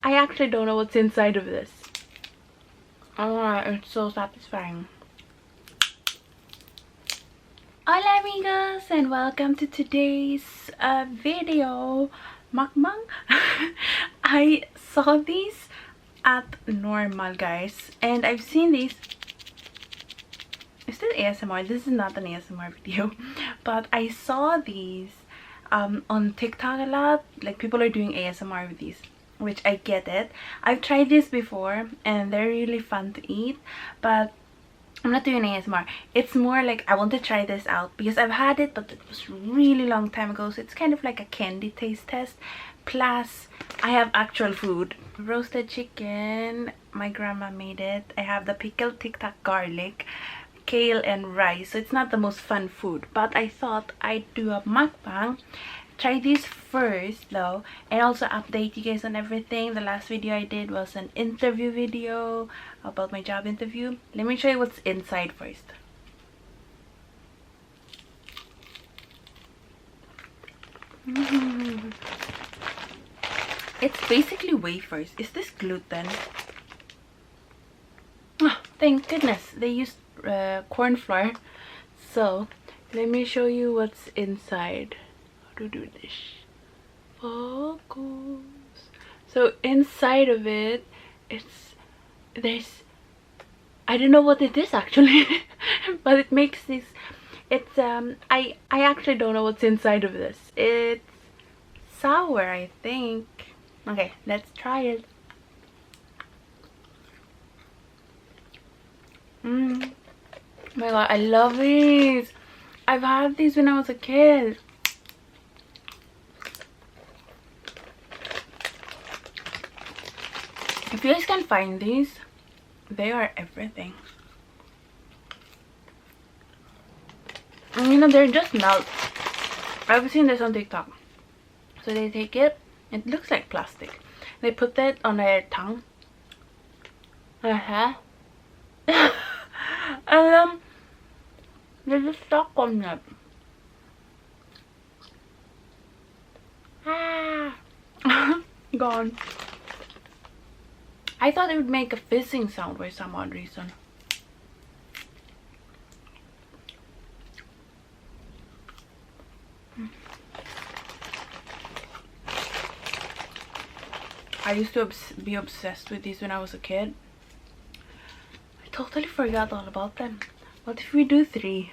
I actually don't know what's inside of this. Oh, it's so satisfying. Hola amigos and welcome to today's video mukbang. I saw these at Normal, guys, and I've seen these. Is this ASMR? This is not an ASMR video, but I saw these on TikTok a lot. Like, people are doing ASMR with these, which I get it. I've tried this before and they're really fun to eat, but I'm not doing ASMR. It's more like I want to try this out because I've had it, but it was really long time ago, so it's kind of like a candy taste test. Plus, I have actual food. Roasted chicken, my grandma made it. I have the pickled TikTok garlic, kale and rice, so it's not the most fun food, but I thought I'd do a mukbang. Try this first though, and also update you guys on everything. The last video I did was an interview video about my job interview. Let me show you what's inside first. It's basically wafers. Is this gluten? Oh, thank goodness they used corn flour. So let me show you what's inside. How to do this? Focus. So inside of it, there's, I don't know what it is actually, but it makes this. It's I actually don't know what's inside of this. It's sour, I think. Okay, let's try it. My god, I love these. I've had these when I was a kid. If you guys can find these, they are everything. And you know, they're just melt. I've seen this on TikTok. So they take it, it looks like plastic. They put it on their tongue. And they're just stuck on it. Gone. I thought it would make a fizzing sound for some odd reason. I used to be obsessed with these when I was a kid. I totally forgot all about them. What if we do 3?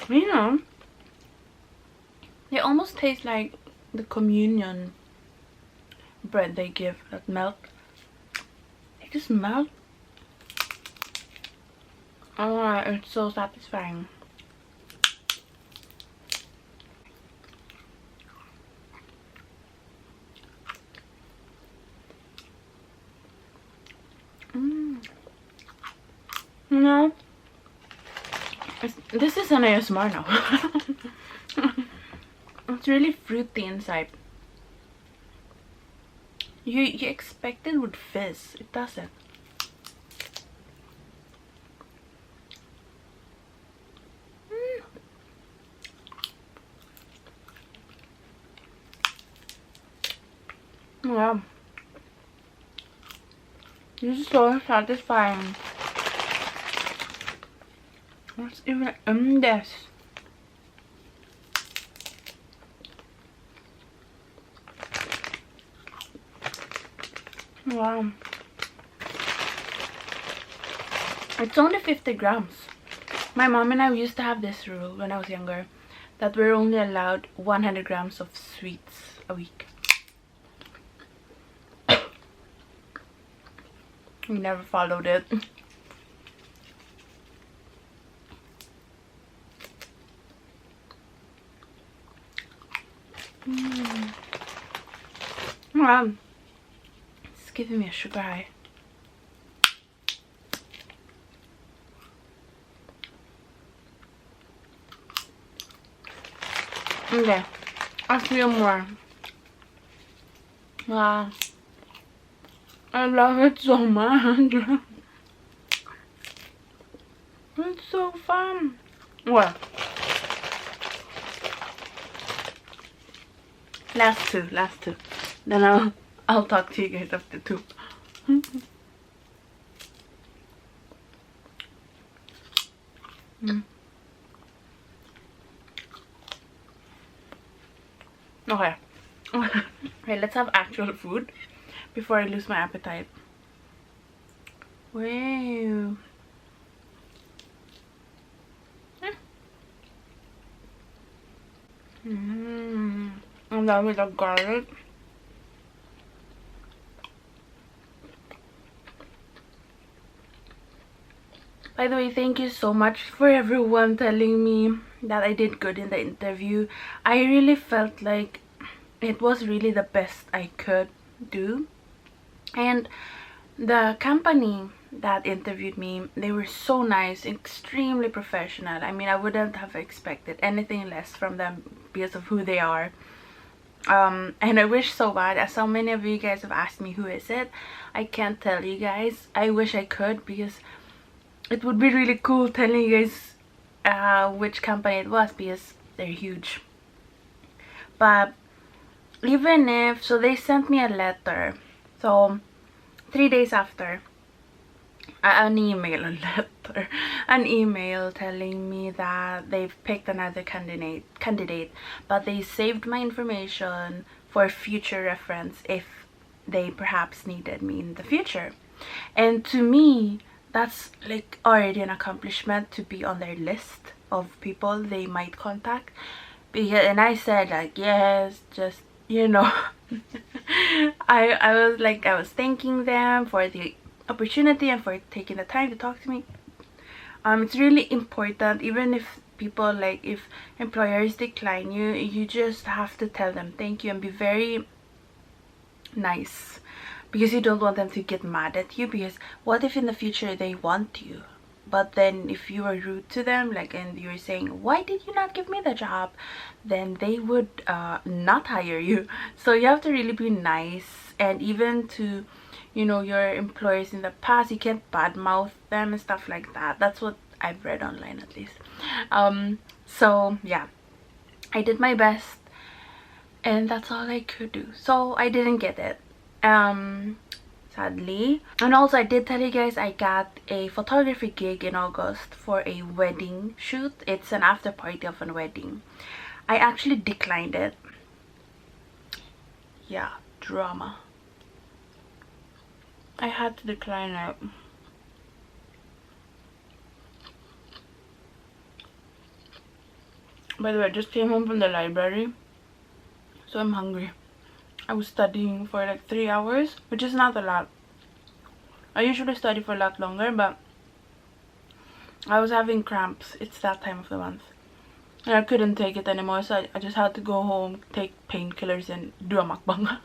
You know, they almost taste like the communion bread they give that melt. They just melt. Oh, it's so satisfying. You know, this is an ASMR now. It's really fruity inside. You expect it would fizz. It doesn't. Wow. This is so satisfying. What's even in this? Wow. It's only 50 grams. My mom and I used to have this rule when I was younger, that we're only allowed 100 grams of sweets a week. We never followed it. Wow. It's giving me a sugar high. Okay, a few more. Wow. I love it so much. It's so fun. Well, last two. Then I'll talk to you guys after two. Okay. Okay, let's have actual food before I lose my appetite. Wow. And then with the garlic. By the way, thank you so much for everyone telling me that I did good in the interview. I really felt like it was really the best I could do. And the company that interviewed me, they were so nice, extremely professional. I mean, I wouldn't have expected anything less from them because of who they are. And I wish so bad, as so many of you guys have asked me who is it. I can't tell you guys. I wish I could, because it would be really cool telling you guys which company it was, because they're huge. But even if, so they sent me a letter. So 3 days after, an email telling me that they've picked another candidate, but they saved my information for future reference if they perhaps needed me in the future. And to me, that's like already an accomplishment, to be on their list of people they might contact. And I said, like, yes, just, you know. I was thanking them for the opportunity and for taking the time to talk to me. It's really important, even if people, like, if employers decline you, you just have to tell them thank you and be very nice, because you don't want them to get mad at you. Because what if in the future they want you, but then if you are rude to them, like, and you're saying, why did you not give me the job, then they would not hire you. So you have to really be nice. And even to, you know, your employers in the past, you can't badmouth them and stuff like that. That's what I've read online, at least. So yeah, I did my best, and that's all I could do. So I didn't get it, sadly. And also, I did tell you guys I got a photography gig in August for a wedding shoot. It's an after party of a wedding. I actually declined it. Yeah, drama. I had to decline it. By the way, I just came home from the library, so I'm hungry. I was studying for like 3 hours, which is not a lot. I usually study for a lot longer, but I was having cramps. It's that time of the month, and I couldn't take it anymore, so I just had to go home, take painkillers, and do a mukbang.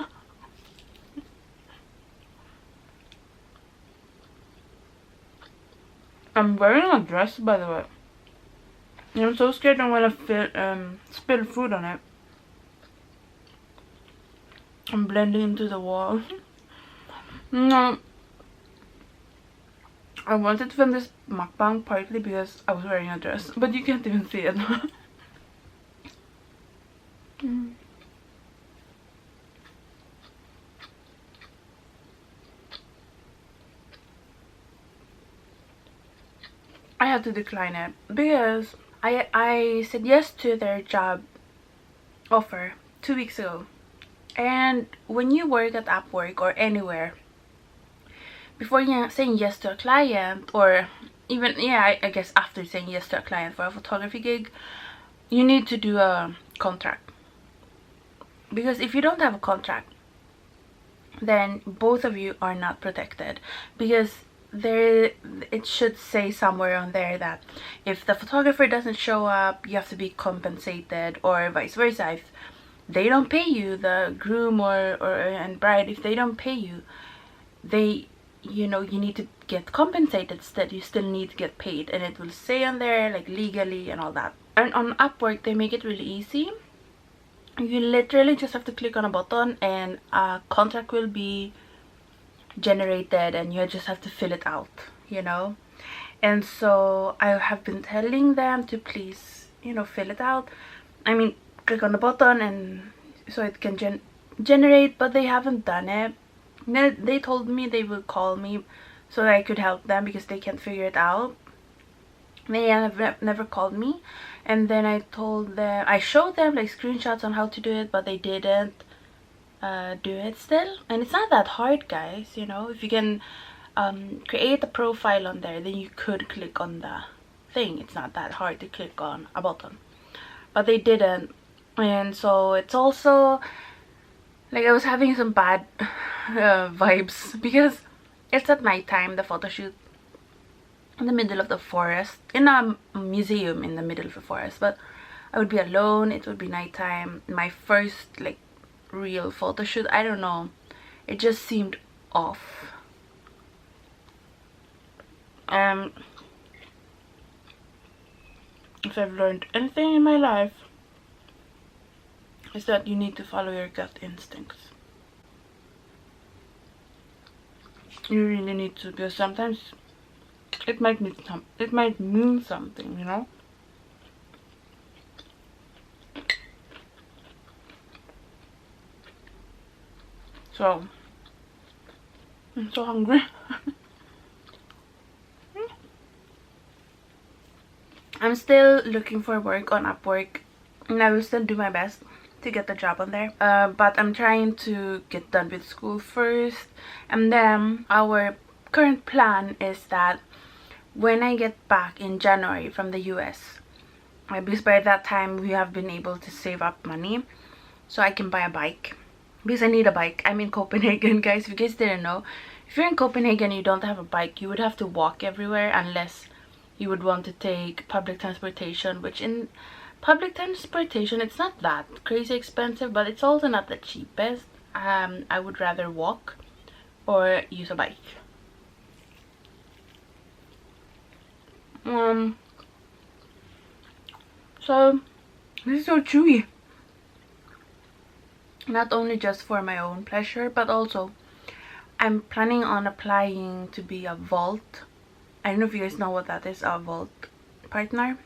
I'm wearing a dress, by the way. And I'm so scared I'm gonna spill food on it. I'm blending into the wall. No, I wanted to film this mukbang partly because I was wearing a dress, but you can't even see it. I had to decline it because I said yes to their job offer 2 weeks ago. And when you work at Upwork or anywhere, before saying yes to a client, or even, yeah, I guess after saying yes to a client for a photography gig, you need to do a contract. Because if you don't have a contract, then both of you are not protected. Because it should say somewhere on there that if the photographer doesn't show up, you have to be compensated, or vice versa. If they don't pay you, the groom and bride, if they don't pay you, they, you know, you need to get compensated. Instead, you still need to get paid, and it will say on there, like, legally and all that. And on Upwork, they make it really easy. you literally just have to click on a button and a contract will be generated and you just have to fill it out, you know. And so I have been telling them to please, you know, fill it out. I mean, click on the button and so it can generate, but they haven't done it. They told me they will call me so that I could help them because they can't figure it out. They have never called me, and then I told them, I showed them like screenshots on how to do it, but they didn't do it still. And it's not that hard, guys, you know. If you can create a profile on there, then you could click on the thing. It's not that hard to click on a button, but they didn't. And so it's also like I was having some bad vibes because it's at nighttime, the photo shoot, in the middle of the forest, in a museum in the middle of the forest. But I would be alone, it would be nighttime, my first like real photo shoot. I don't know, it just seemed off. If I've learned anything in my life, is that you need to follow your gut instincts. You really need to, because sometimes it might mean something, you know. So I'm so hungry. I'm still looking for work on Upwork, and I will still do my best to get the job on there. But I'm trying to get done with school first, and then our current plan is that when I get back in January from the US, because by that time we have been able to save up money so I can buy a bike, because I need a bike. I'm in Copenhagen, guys. If you guys didn't know, if you're in Copenhagen and you don't have a bike, you would have to walk everywhere unless you would want to take public transportation, which in public transportation it's not that crazy expensive, but it's also not the cheapest. I would rather walk or use a bike. So this is so chewy. Not only just for my own pleasure, but also I'm planning on applying to be a Vault. I don't know if you guys know what that is, a Vault partner.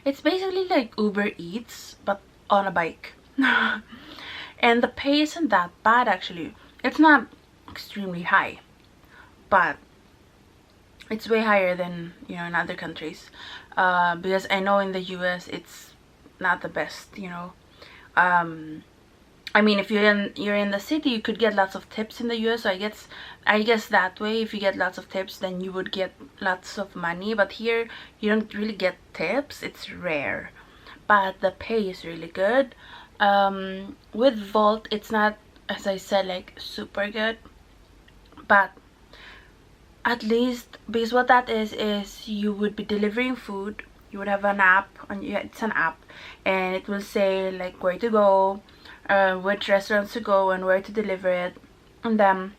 It's basically like Uber Eats, but on a bike. And the pay isn't that bad, actually. It's not extremely high, but it's way higher than, you know, in other countries. Because I know in the US it's not the best, you know. I mean, if you're in the city, you could get lots of tips in the US. So I guess that way, if you get lots of tips, then you would get lots of money. But here, you don't really get tips. It's rare, but the pay is really good. With Vault, it's not, as I said, like super good, but at least, because what that is you would be delivering food. You would have an app, it's an app, and it will say like where to go, which restaurants to go, and where to deliver it. And then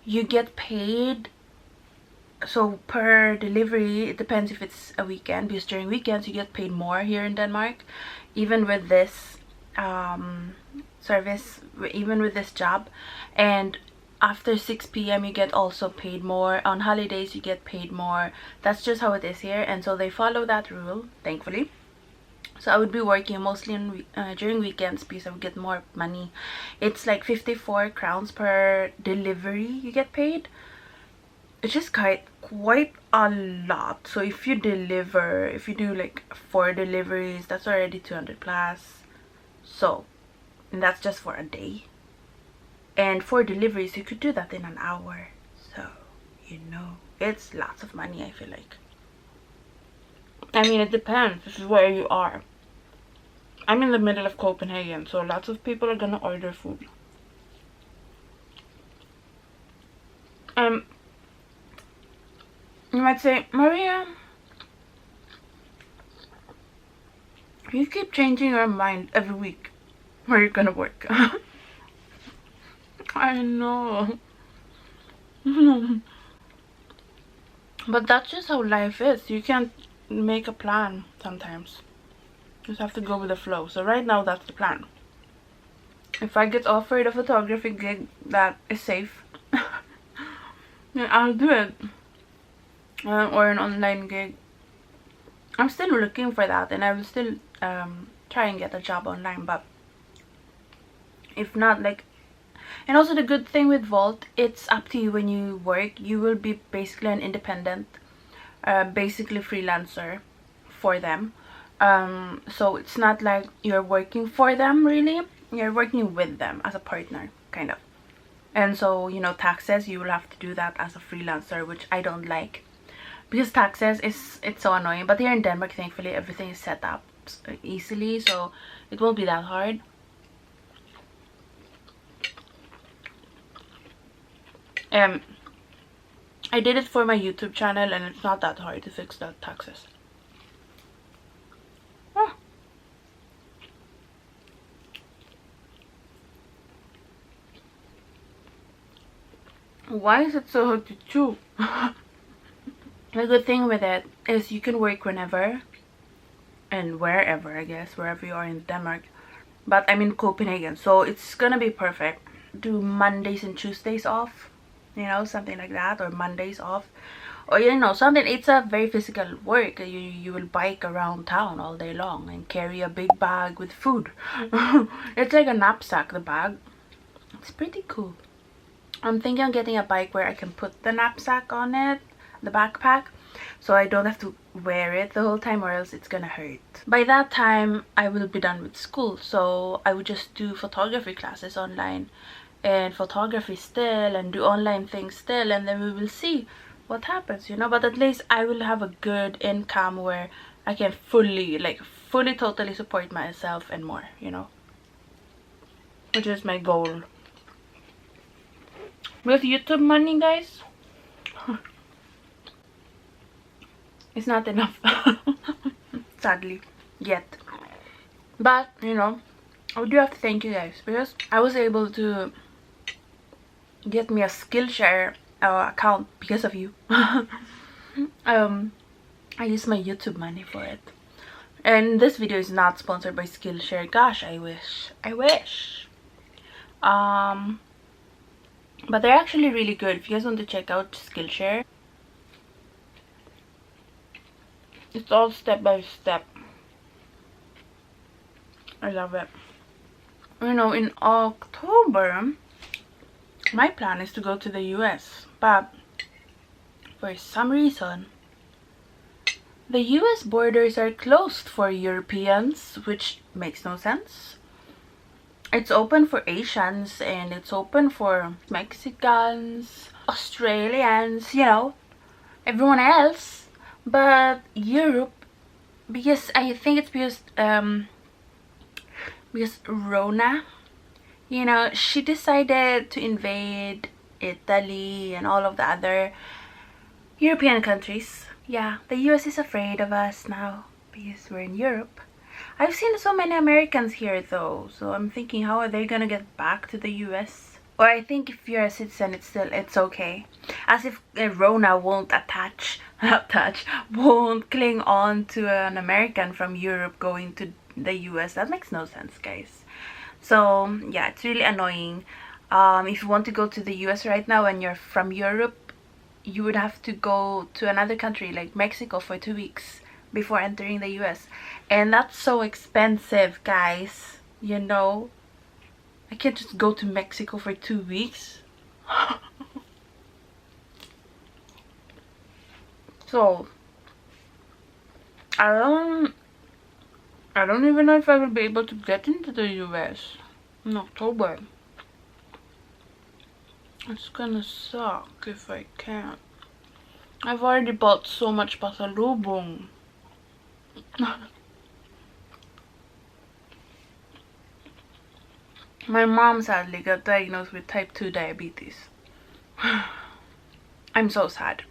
you get paid, so per delivery. It depends if it's a weekend, because during weekends you get paid more here in Denmark, even with this service, even with this job. And after 6 p.m. you get also paid more. On holidays you get paid more. That's just how it is here, and so they follow that rule, thankfully. So I would be working mostly during weekends because I would get more money. It's like 54 crowns per delivery you get paid. It's just quite a lot. So if you do like 4 deliveries, that's already 200 plus. So, and that's just for a day. And 4 deliveries, you could do that in an hour. So, you know, it's lots of money, I feel like. I mean, it depends. This is where you are. I'm in the middle of Copenhagen, so lots of people are gonna order food. You might say, Maria, you keep changing your mind every week where you're gonna work. I know. But that's just how life is. You can't make a plan sometimes. Just have to go with the flow. So right now that's the plan. If I get offered a photography gig that is safe, then I'll do it. Or an online gig. I'm still looking for that, and I will still try and get a job online. But if not, like, and also the good thing with Vault, it's up to you when you work. You will be basically an independent, basically freelancer for them. So it's not like you're working for them, really. You're working with them as a partner, kind of. And so, you know, taxes, you will have to do that as a freelancer, which I don't like, because taxes it's so annoying. But here in Denmark, thankfully, everything is set up easily, so it won't be that hard. I did it for my YouTube channel, and it's not that hard to fix the taxes. Why is it so hard to chew? The good thing with it is you can work whenever and wherever, I guess, wherever you are in Denmark. But I'm in Copenhagen, so it's gonna be perfect. Do Mondays and Tuesdays off, you know, something like that, or Mondays off, or you know, something. It's a very physical work. You will bike around town all day long and carry a big bag with food. It's like a knapsack, the bag. It's pretty cool. I'm thinking of getting a bike where I can put the knapsack on it, the backpack, so I don't have to wear it the whole time, or else it's gonna hurt. By that time I will be done with school, so I would just do photography classes online and photography still, and do online things still, and then we will see what happens, you know. But at least I will have a good income where I can fully totally support myself and more, you know, which is my goal. With YouTube money, guys, it's not enough. Sadly, yet. But, you know, I do have to thank you guys, because I was able to get me a Skillshare account because of you. I used my YouTube money for it. And this video is not sponsored by Skillshare. Gosh, I wish. But they're actually really good. If you guys want to check out Skillshare, it's all step by step. I love it. You know, in October, my plan is to go to the US, but for some reason, the US borders are closed for Europeans, which makes no sense. It's open for Asians, and it's open for Mexicans, Australians, you know, everyone else. But Europe, because I think it's because Rona, you know, she decided to invade Italy and all of the other European countries. Yeah, the US is afraid of us now because we're in Europe. I've seen so many Americans here though, so I'm thinking, how are they gonna get back to the US? Or I think if you're a citizen, it's okay. As if Rona won't won't cling on to an American from Europe going to the US. That makes no sense, guys. So yeah, it's really annoying. If you want to go to the US right now and you're from Europe, you would have to go to another country like Mexico for 2 weeks before entering the US, and that's so expensive, guys, you know. I can't just go to Mexico for 2 weeks. So I don't even know if I will be able to get into the US in October. It's gonna suck if I can't. I've already bought so much pasalubong. My mom sadly got diagnosed with type 2 diabetes. I'm so sad.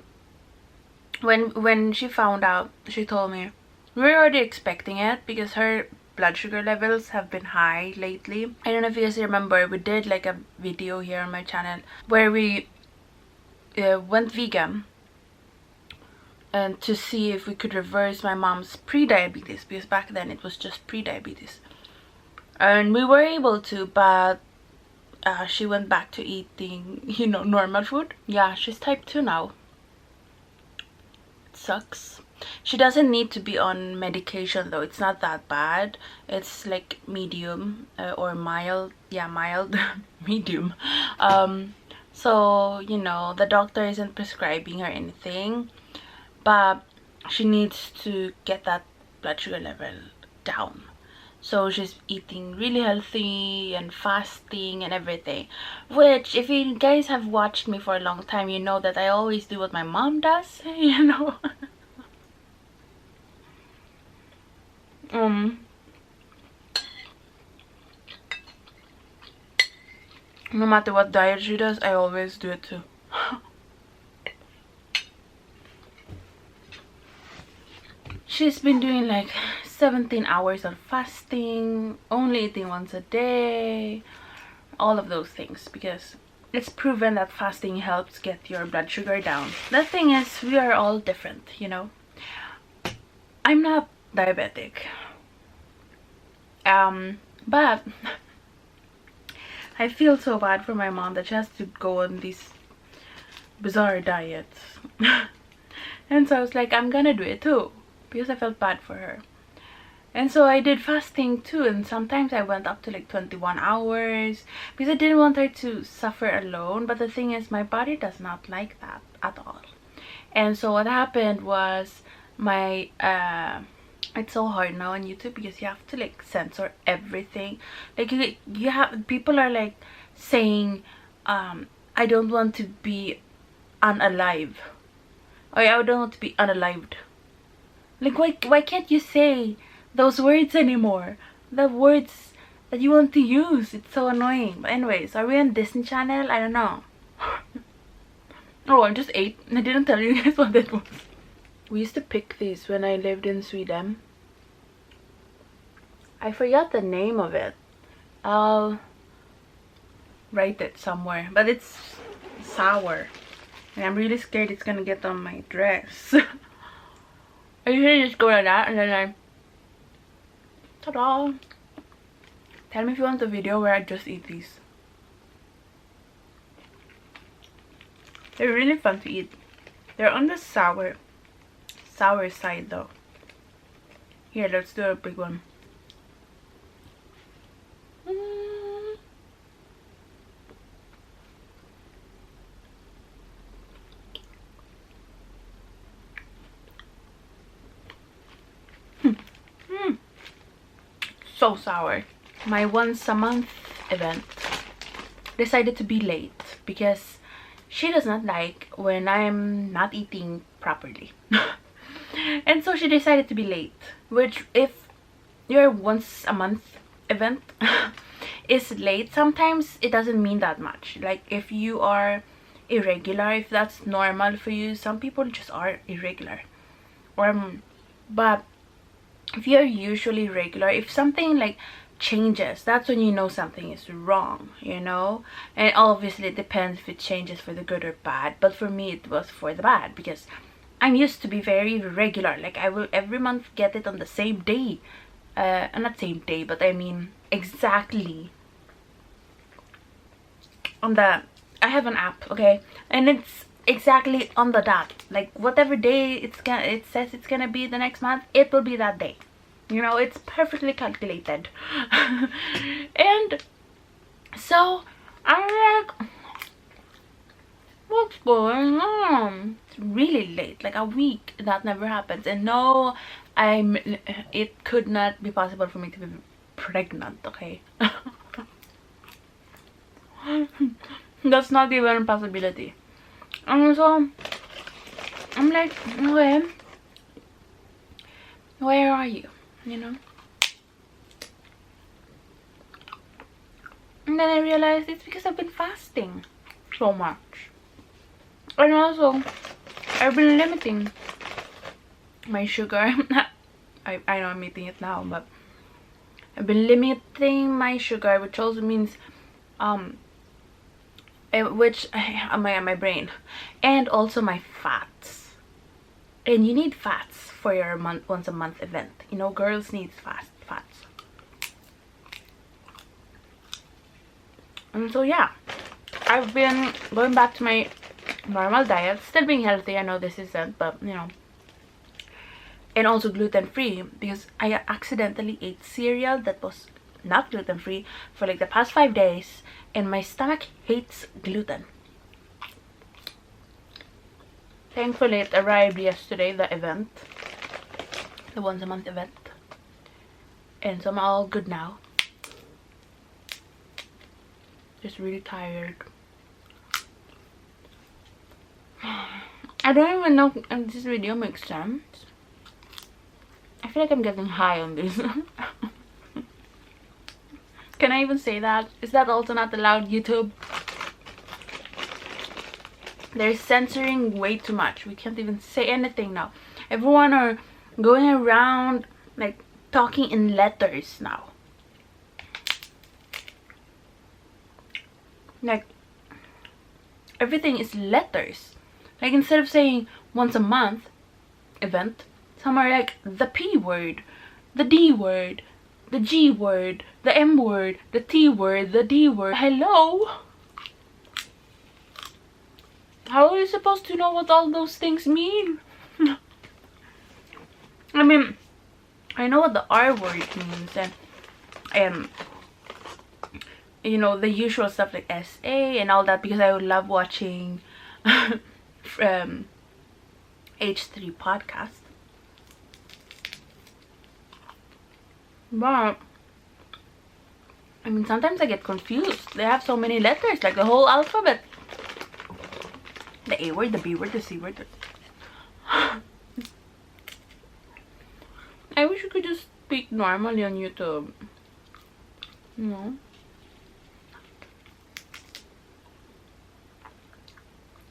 When she found out, she told me, we were already expecting it because her blood sugar levels have been high lately. I don't know if you guys remember, we did like a video here on my channel where we went vegan. and to see if we could reverse my mom's pre-diabetes, because back then it was just pre-diabetes. And we were able to, but she went back to eating, you know, normal food. Yeah, she's type 2 now. It sucks. She doesn't need to be on medication though. It's not that bad. It's like medium or mild. Yeah, mild. Medium. So, you know, the doctor isn't prescribing her anything, but she needs to get that blood sugar level down. So she's eating really healthy and fasting and everything, which if you guys have watched me for a long time, you know that I always do what my mom does, you know. No matter what diet she does, I always do it too. She's been doing like 17 hours of fasting, only eating once a day, all of those things, because it's proven that fasting helps get your blood sugar down. The thing is, we are all different, you know. I'm not diabetic, but I feel so bad for my mom that she has to go on these bizarre diets. And so I was like, I'm gonna do it too, because I felt bad for her. And so I did fasting too, and sometimes I went up to like 21 hours because I didn't want her to suffer alone. But the thing is, my body does not like that at all. And so what happened was, my it's so hard now on YouTube because you have to like censor everything. Like you have, people are like saying I don't want to be unalive, or I don't want to be unalived. Like why can't you say those words anymore? The words that you want to use. It's so annoying. But anyways, are we on Disney Channel? I don't know. Oh, I just ate. I didn't tell you guys what that was. We used to pick these when I lived in Sweden. I forgot the name of it. I'll write it somewhere. But it's sour. And I'm really scared it's gonna get on my dress. I usually just go like that and then I... Ta-da! Tell me if you want a video where I just eat these. They're really fun to eat. They're on the sour side though. Here, let's do a big one. So sour. My once a month event decided to be late because she does not like when I'm not eating properly. And so she decided to be late, which if your once a month event is late, sometimes it doesn't mean that much. Like if you are irregular, if that's normal for you, some people just are irregular. But if you're usually regular, if something like changes, that's when you know something is wrong, you know. And obviously it depends if it changes for the good or bad, but for me it was for the bad because I'm used to be very regular. Like I will every month get it on the same day, not same day, but I mean exactly on the, I have an app, okay, and it's exactly on the dot. Like whatever day it says it's gonna be the next month, it will be that day, you know. It's perfectly calculated. And so I'm like, what's going on? It's really late, like a week. That never happens. And no, it could not be possible for me to be pregnant, okay. That's not even a possibility. And so I'm like, okay, where are you, you know? And then I realized it's because I've been fasting so much, and also I've been limiting my sugar. I know I'm eating it now, but I've been limiting my sugar, which also means my brain, and also my fats. And you need fats for your once a month event. You know, girls need fats. And so yeah, I've been going back to my normal diet, still being healthy. I know this isn't, but you know, and also gluten-free, because I accidentally ate cereal that was not gluten-free for like the past 5 days, and my stomach hates gluten. Thankfully it arrived yesterday, the event, the once a month event, and so I'm all good now. Just really tired. I don't even know if this video makes sense. I feel like I'm getting high on this. Can I even say that? Is that also not allowed, YouTube? They're censoring way too much. We can't even say anything now. Everyone are going around like talking in letters now. Like everything is letters. Like instead of saying once a month event, some are like the P word, the D word, the G word, the M word, the T word, the D word. Hello? How are you supposed to know what all those things mean? I mean, I know what the R word means, and you know, the usual stuff like SA and all that, because I would love watching H3 podcast. But I mean, sometimes I get confused. They have so many letters, like the whole alphabet. The A word, the B word, the C word. I wish you could just speak normally on YouTube. You know?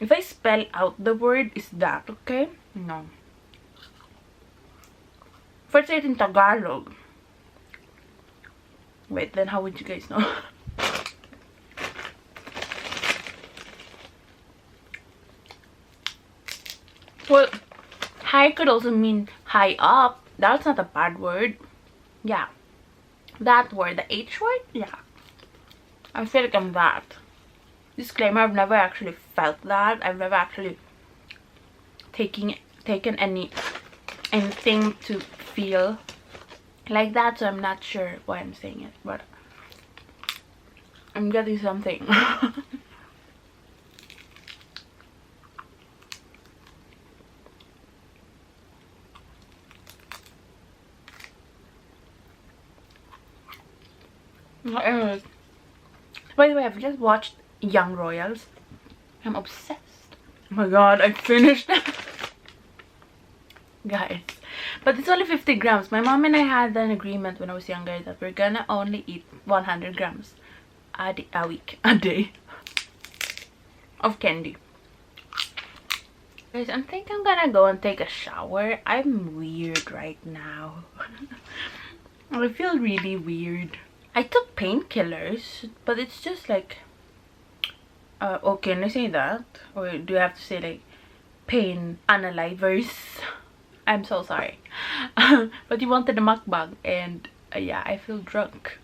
If I spell out the word, is that okay? No. First, say it in Tagalog. Wait, then how would you guys know? Well, high could also mean high up. That's not a bad word. Yeah. That word, the H word? Yeah. I feel like I'm that. Disclaimer, I've never actually felt that. I've never actually taken anything to feel like that, so I'm not sure why I'm saying it, but I'm getting something. Anyways, by the way, I've just watched Young Royals. I'm obsessed. Oh my god, I finished it. Guys, but it's only 50 grams. My mom and I had an agreement when I was younger that we're gonna only eat 100 grams a day of candy. Guys, I think I'm gonna go and take a shower. I'm weird right now. I feel really weird. I took painkillers, but it's just like oh, can I say that? Or do I have to say like pain analyzers? I'm so sorry. But you wanted a mukbang, and yeah, I feel drunk.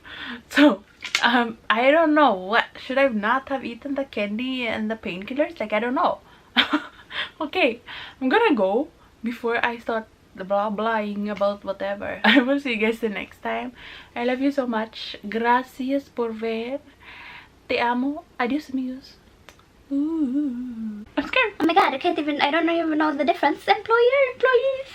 So I don't know, what should I not have eaten the candy and the painkillers? Like, I don't know. Okay, I'm gonna go before I start the blah-blahing about whatever. I will see you guys the next time. I love you so much. Gracias por ver. Te amo. Adios, amigos. Ooh. I'm scared. Oh my god, I don't even know the difference. Employer, employees.